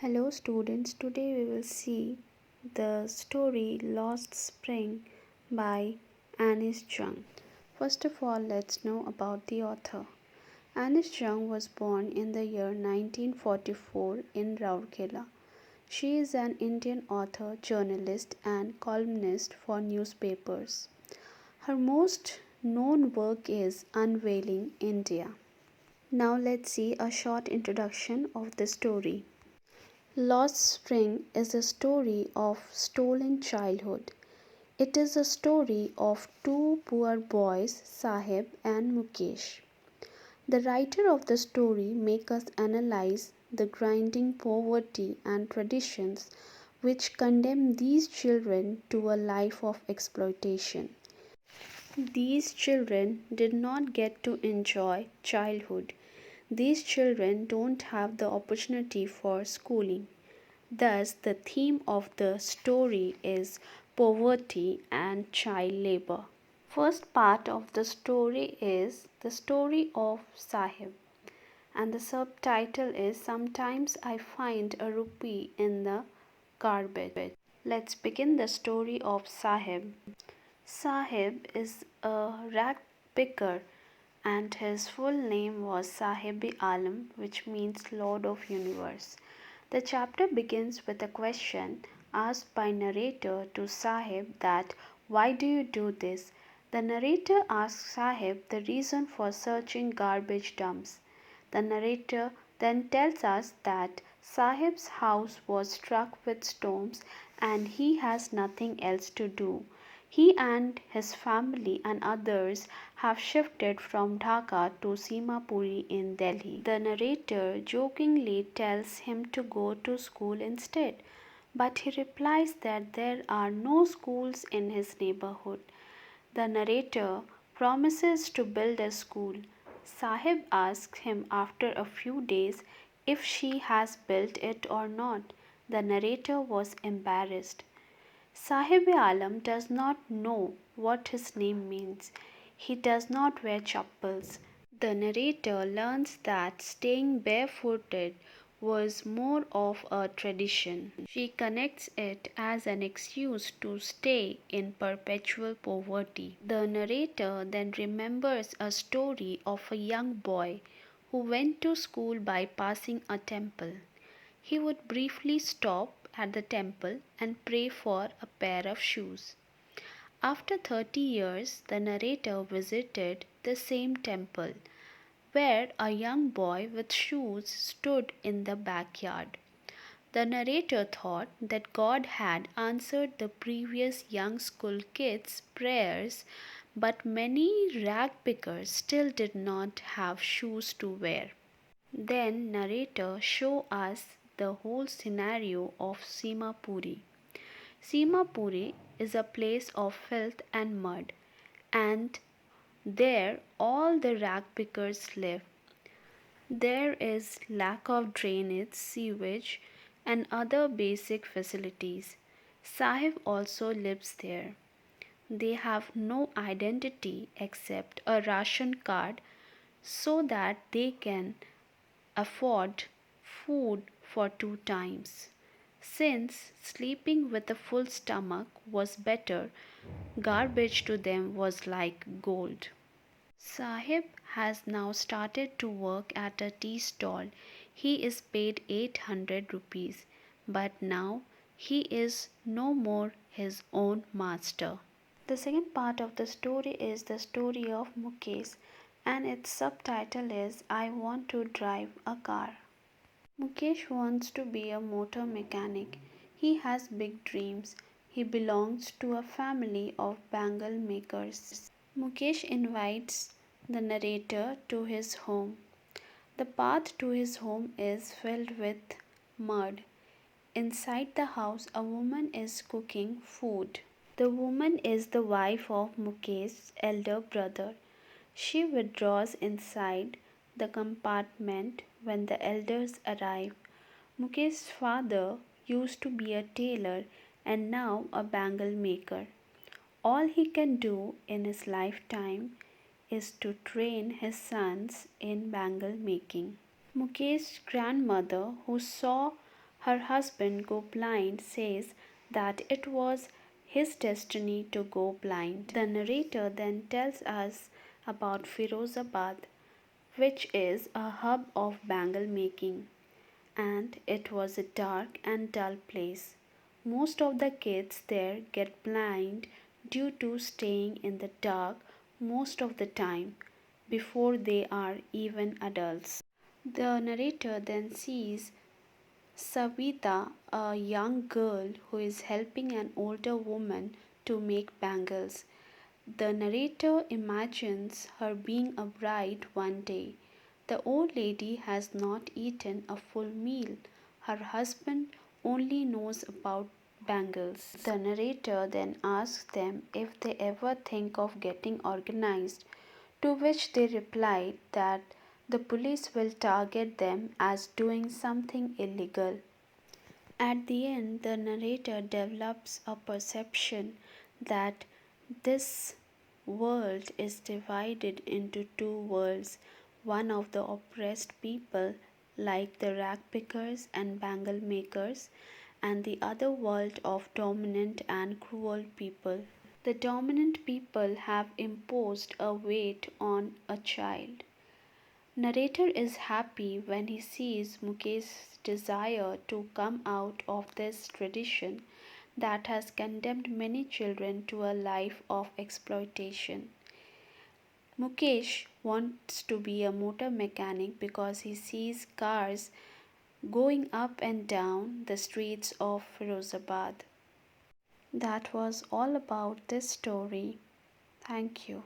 Hello students, today we will see the story Lost Spring by Anis Jung. First of all, let's know about the author. Anis Jung was born in the year 1944 in Rourkela. She is an Indian author, journalist and columnist for newspapers. Her most known work is Unveiling India. Now let's see a short introduction of the story. Lost Spring is a story of stolen childhood. It is a story of two poor boys, Sahib and Mukesh. The writer of the story makes us analyze the grinding poverty and traditions which condemn these children to a life of exploitation. These children did not get to enjoy childhood. These children don't have the opportunity for schooling. Thus, the theme of the story is poverty and child labor. First part of the story is the story of Sahib, and the subtitle is Sometimes I Find a Rupee in the Garbage. Let's begin the story of Sahib. Sahib is a rag picker and his full name was Sahib-e Alam, which means Lord of Universe. The chapter begins with a question asked by narrator to Sahib that why do you do this? The narrator asks Sahib the reason for searching garbage dumps. The narrator then tells us that Sahib's house was struck with storms and he has nothing else to do. He and his family and others have shifted from Dhaka to Simapuri in Delhi. The narrator jokingly tells him to go to school instead, but he replies that there are no schools in his neighborhood. The narrator promises to build a school. Sahib asks him after a few days if she has built it or not. The narrator was embarrassed. Sahib-e-Alam does not know what his name means. He does not wear chappals. The narrator learns that staying barefooted was more of a tradition. She connects it as an excuse to stay in perpetual poverty. The narrator then remembers a story of a young boy who went to school by passing a temple. He would briefly stop at the temple and pray for a pair of shoes. After 30 years, the narrator visited the same temple, where a young boy with shoes stood in the backyard. The narrator thought that God had answered the previous young school kid's prayers, but many rag pickers still did not have shoes to wear. Then narrator show us the whole scenario of Simapuri. Simapuri is a place of filth and mud, and there all the rag pickers live. There is lack of drainage, sewage, and other basic facilities. Sahib also lives there. They have no identity except a ration card so that they can afford food for 2 times. Since sleeping with a full stomach was better, garbage to them was like gold. Sahib has now started to work at a tea stall. He is paid 800 rupees, but now he is no more his own master. The second part of the story is the story of Mukesh, and its subtitle is I Want to Drive a Car. Mukesh wants to be a motor mechanic. He has big dreams. He belongs to a family of bangle makers. Mukesh invites the narrator to his home. The path to his home is filled with mud. Inside the house, a woman is cooking food. The woman is the wife of Mukesh's elder brother. She withdraws inside the compartment when the elders arrive. Mukesh's father used to be a tailor and now a bangle maker. All he can do in his lifetime is to train his sons in bangle making. Mukesh's grandmother, who saw her husband go blind says that it was his destiny to go blind. The narrator then tells us about Firozabad, which is a hub of bangle making, and it was a dark and dull place. Most of the kids there get blind due to staying in the dark most of the time before they are even adults. The narrator then sees Savita, a young girl who is helping an older woman to make bangles. The narrator imagines her being a bride one day. The old lady has not eaten a full meal. Her husband only knows about bangles. The narrator then asks them if they ever think of getting organized, to which they reply that the police will target them as doing something illegal. At the end, the narrator develops a perception that this world is divided into two worlds, one of the oppressed people, like the rag pickers and bangle makers, and the other world of dominant and cruel people. The dominant people have imposed a weight on a child. Narrator is happy when he sees Mukesh's desire to come out of this tradition that has condemned many children to a life of exploitation. Mukesh wants to be a motor mechanic because he sees cars going up and down the streets of Firozabad. That was all about this story. Thank you.